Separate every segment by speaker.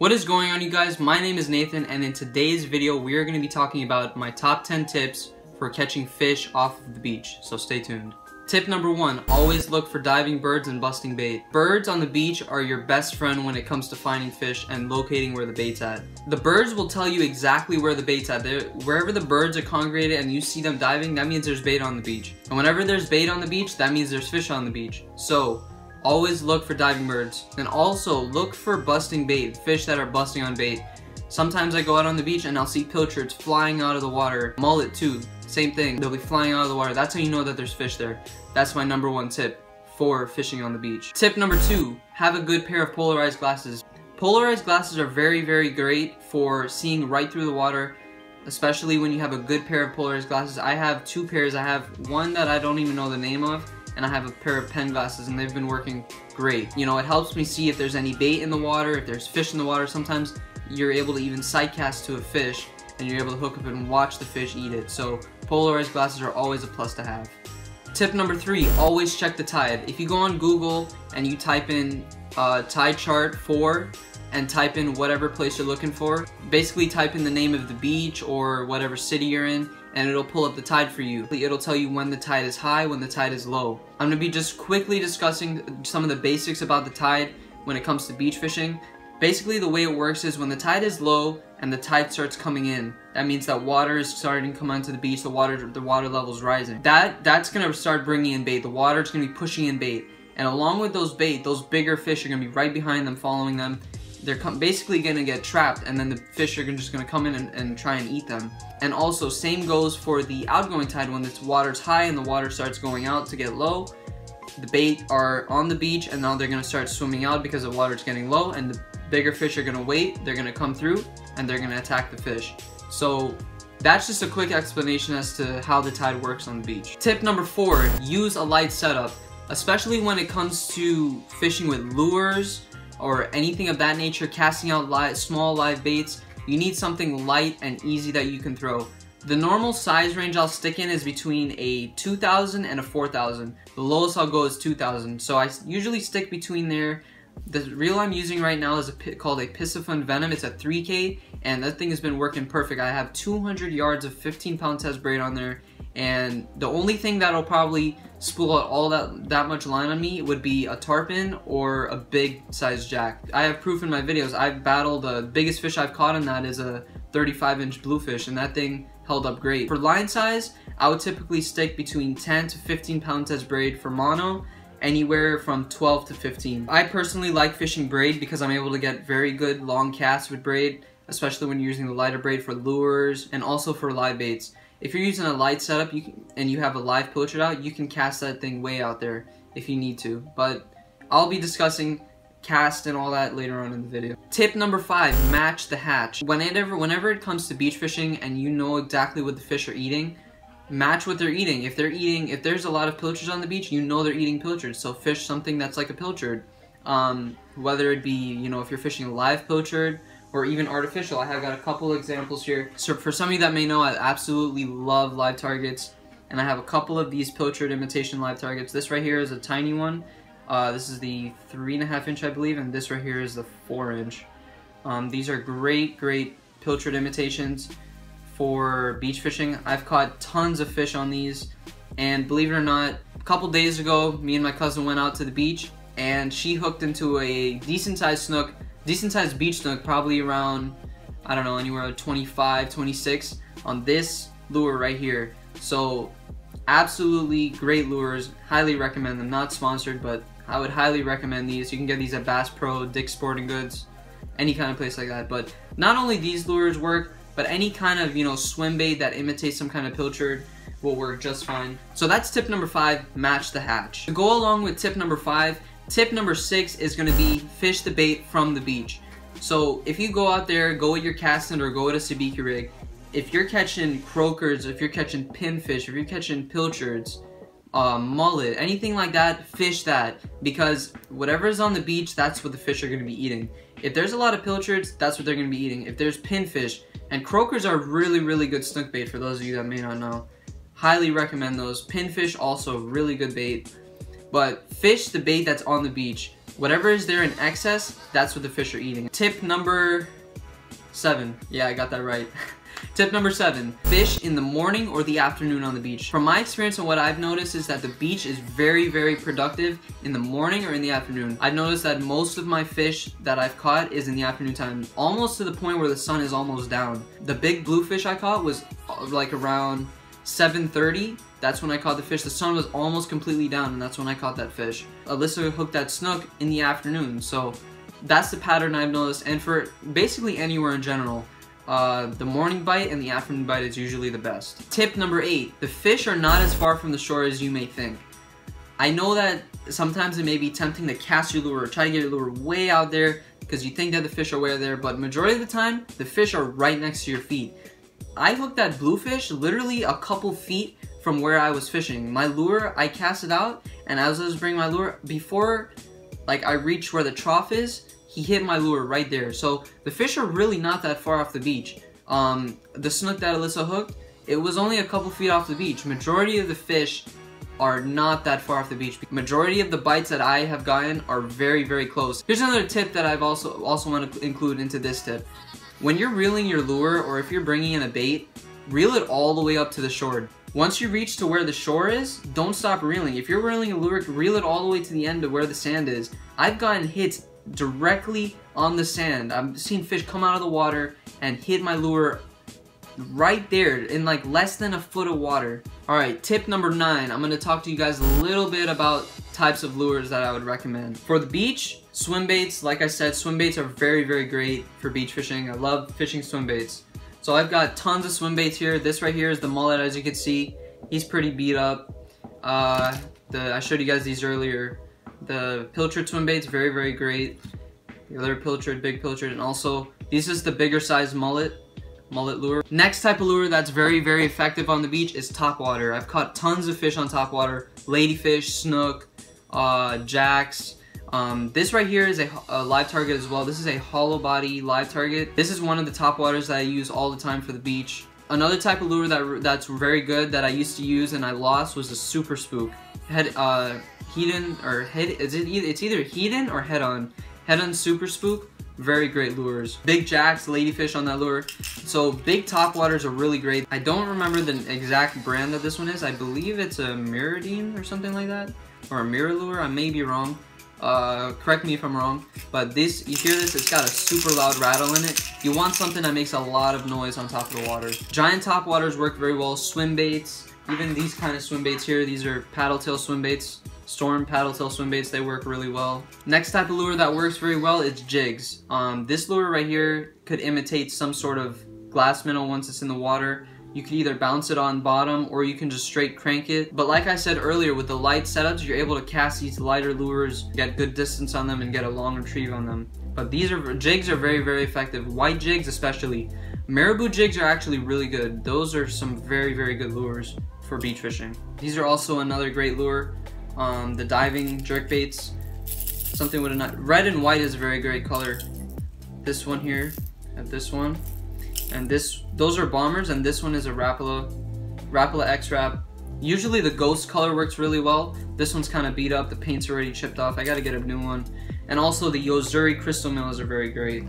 Speaker 1: What is going on, you guys? My name is Nathan, and in today's video we are going to be talking about my top 10 tips for catching fish off of the beach, so stay tuned. Tip number 1, always look for diving birds and busting bait. Birds on the beach are your best friend when it comes to finding fish and locating where the bait's at. The birds will tell you exactly where the bait's at. Wherever the birds are congregated and you see them diving, that means there's bait on the beach. And whenever there's bait on the beach, that means there's fish on the beach. So always look for diving birds, and also look for busting bait, fish that are busting on bait. Sometimes I go out on the beach and I'll see pilchards flying out of the water. Mullet too, same thing, they'll be flying out of the water. That's how you know that there's fish there. That's my number 1 tip for fishing on the beach. Tip number 2, have a good pair of polarized glasses. Polarized glasses are very great for seeing right through the water, especially when you have a good pair of polarized glasses. I have 2 pairs. I have one that I don't even know the name of, and I have a pair of pen glasses, and they've been working great. You know, it helps me see if there's any bait in the water, if there's fish in the water. Sometimes you're able to even sight cast to a fish, and you're able to hook up and watch the fish eat it. So polarized glasses are always a plus to have. Tip number 3, always check the tide. If you go on Google and you type in tide chart for and type in whatever place you're looking for, basically type in the name of the beach or whatever city you're in, and it'll pull up the tide for you. It'll tell you when the tide is high, when the tide is low. I'm going to be just quickly discussing some of the basics about the tide when it comes to beach fishing. Basically, the way it works is when the tide is low and the tide starts coming in, that means that water is starting to come onto the beach, the water level is rising. That's going to start bringing in bait. The water is going to be pushing in bait. And along with those bait, those bigger fish are going to be right behind them, following them. They're basically going to get trapped, and then the fish are just going to come in and try and eat them. And also, same goes for the outgoing tide. When the water's high and the water starts going out to get low, the bait are on the beach, and now they're going to start swimming out because the water's getting low, and the bigger fish are going to wait, they're going to come through, and they're going to attack the fish. So that's just a quick explanation as to how the tide works on the beach. Tip number 4, use a light setup. Especially when it comes to fishing with lures or anything of that nature, casting out small live baits, you need something light and easy that you can throw. The normal size range I'll stick in is between a 2000 and a 4000. The lowest I'll go is 2000, so I usually stick between there. The reel I'm using right now is called a Piscifun Venom. It's a 3K, and that thing has been working perfect. I have 200 yards of 15-pound test braid on there, and the only thing that'll probably spool out all that much line on me would be a tarpon or a big size jack. I have proof in my videos. I've battled, the biggest fish I've caught in that is a 35-inch bluefish, and that thing held up great. For line size, I would typically stick between 10 to 15-pound test braid. For mono, anywhere from 12 to 15. I personally like fishing braid because I'm able to get very good long casts with braid, especially when you're using the lighter braid for lures and also for live baits. If you're using a light setup and you have a live pilchard out, you can cast that thing way out there if you need to. But I'll be discussing cast and all that later on in the video. Tip number 5, match the hatch. Whenever it comes to beach fishing and you know exactly what the fish are eating, match what they're eating. If there's a lot of pilchards on the beach, you know they're eating pilchards. So fish something that's like a pilchard. Whether it be, you know, if you're fishing a live pilchard or even artificial. I have got a couple examples here. So for some of you that may know, I absolutely love live targets, and I have a couple of these pilchard imitation live targets. This right here is a tiny one. This is the 3.5 inch, I believe, and this right here is the 4 inch. These are great pilchard imitations for beach fishing. I've caught tons of fish on these, and believe it or not, a couple days ago, me and my cousin went out to the beach, and she hooked into a decent sized snook, decent sized beach snook, probably around, I don't know, anywhere 25, 26 on this lure right here. So absolutely great lures, highly recommend them. Not sponsored, but I would highly recommend these. You can get these at Bass Pro, Dick's Sporting Goods, any kind of place like that. But not only these lures work, but any kind of, you know, swim bait that imitates some kind of pilchard will work just fine. So that's tip number 5, match the hatch. To go along with tip number 5, tip number 6 is going to be fish the bait from the beach. So if you go out there, go with your casting or go with a sabiki rig, if you're catching croakers, if you're catching pinfish, if you're catching pilchards, mullet, anything like that, fish that, because whatever is on the beach, that's what the fish are going to be eating. If there's a lot of pilchards, that's what they're going to be eating. If there's pinfish, and croakers are really good snook bait for those of you that may not know. Highly recommend those. Pinfish also really good bait. But fish the bait that's on the beach. Whatever is there in excess, that's what the fish are eating. Tip number 7. Yeah, I got that right. Tip number 7, fish in the morning or the afternoon on the beach. From my experience and what I've noticed is that the beach is very, very productive in the morning or in the afternoon. I've noticed that most of my fish that I've caught is in the afternoon time, almost to the point where the sun is almost down. The big bluefish I caught was like around 7:30. That's when I caught the fish. The sun was almost completely down, and that's when I caught that fish. Alyssa hooked that snook in the afternoon, so that's the pattern I've noticed. And for basically anywhere in general, the morning bite and the afternoon bite is usually the best. Tip number 8, the fish are not as far from the shore as you may think. I know that sometimes it may be tempting to cast your lure or try to get your lure way out there because you think that the fish are way there, but majority of the time, the fish are right next to your feet. I hooked that bluefish literally a couple feet from where I was fishing. My lure, I cast it out, and as I was bringing my lure, before like I reached where the trough is, he hit my lure right there. So the fish are really not that far off the beach. The snook that Alyssa hooked, it was only a couple feet off the beach. Majority of the fish are not that far off the beach. Majority of the bites that I have gotten are very, very close. Here's another tip that I've also want to include into this tip. When you're reeling your lure, or if you're bringing in a bait, reel it all the way up to the shore. Once you reach to where the shore is, don't stop reeling. If you're reeling a lure, reel it all the way to the end of where the sand is. I've gotten hits directly on the sand. I've seen fish come out of the water and hit my lure right there in like less than a foot of water. Alright, tip number 9. I'm going to talk to you guys a little bit about types of lures that I would recommend. For the beach, swim baits. Like I said, swim baits are very, very great for beach fishing. I love fishing swim baits. So I've got tons of swim baits here. This right here is the mullet, as you can see. He's pretty beat up. I showed you guys these earlier. The pilchard swim bait's very, very great. The other pilchard, big pilchard, and also this is the bigger size mullet lure. Next type of lure that's very, very effective on the beach is topwater. I've caught tons of fish on topwater. Ladyfish, snook, jacks. This right here is a live target as well. This is a hollow body live target. This is one of the topwaters that I use all the time for the beach. Another type of lure that's very good that I used to use and I lost was the super spook. It's either Hedon or Head-On. Head-On super spook, very great lures. Big jacks, ladyfish on that lure. So big topwaters are really great. I don't remember the exact brand that this one is. I believe it's a Mirrodine or something like that, or a mirror lure. I may be wrong. Correct me if I'm wrong, but this, you hear this, it's got a super loud rattle in it. You want something that makes a lot of noise on top of the water. Giant topwaters work very well. Swim baits, even these kind of swim baits here, these are paddle tail swim baits. Storm paddle tail swim baits, they work really well. Next type of lure that works very well is jigs. This lure right here could imitate some sort of glass minnow once it's in the water. You can either bounce it on bottom or you can just straight crank it. But like I said earlier, with the light setups, you're able to cast these lighter lures, get good distance on them, and get a long retrieve on them. But jigs are very, very effective. White jigs especially. Marabou jigs are actually really good. Those are some very, very good lures for beach fishing. These are also another great lure. The diving jerk baits. Something with a red and white is a very great color. This one here, and this one. And those are bombers, and this one is a Rapala X-Rap. Usually the ghost color works really well. This one's kind of beat up, the paint's already chipped off. I gotta get a new one. And also the Yozuri crystal mills are very great.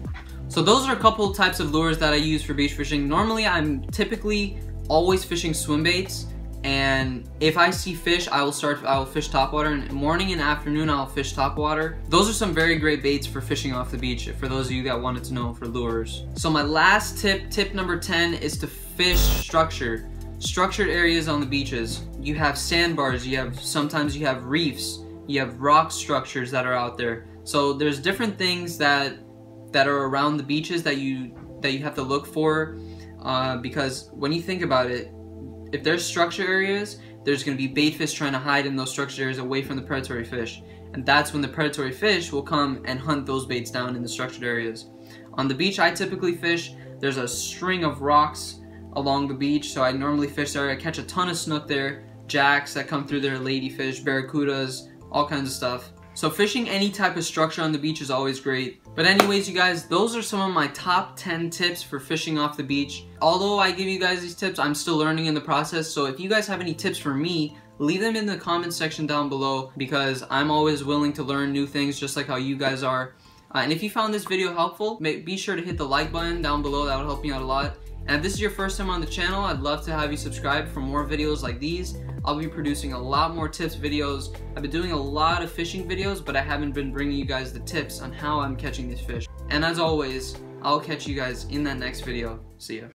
Speaker 1: So those are a couple types of lures that I use for beach fishing. Normally I'm typically always fishing swim baits, and if I see fish, I will fish topwater, and morning and afternoon I'll fish topwater. Those are some very great baits for fishing off the beach, for those of you that wanted to know for lures. So my last tip number 10, is to fish structured areas on the beaches. You have sandbars, sometimes you have reefs, you have rock structures that are out there. So there's different things that are around the beaches that you have to look for, because when you think about it, if there's structure areas, there's going to be bait fish trying to hide in those structure areas away from the predatory fish. And that's when the predatory fish will come and hunt those baits down in the structured areas. On the beach I typically fish, there's a string of rocks along the beach, so I normally fish there. I catch a ton of snook there, jacks that come through there, ladyfish, barracudas, all kinds of stuff. So fishing any type of structure on the beach is always great. But anyways, you guys, those are some of my top 10 tips for fishing off the beach. Although I give you guys these tips, I'm still learning in the process. So if you guys have any tips for me leave them in the comment section down below because I'm always willing to learn new things just like how you guys are. And if you found this video helpful, be sure to hit the like button down below. That would help me out a lot. And if this is your first time on the channel, I'd love to have you subscribe for more videos like these. I'll be producing a lot more tips videos. I've been doing a lot of fishing videos, but I haven't been bringing you guys the tips on how I'm catching these fish. And as always, I'll catch you guys in that next video. See ya.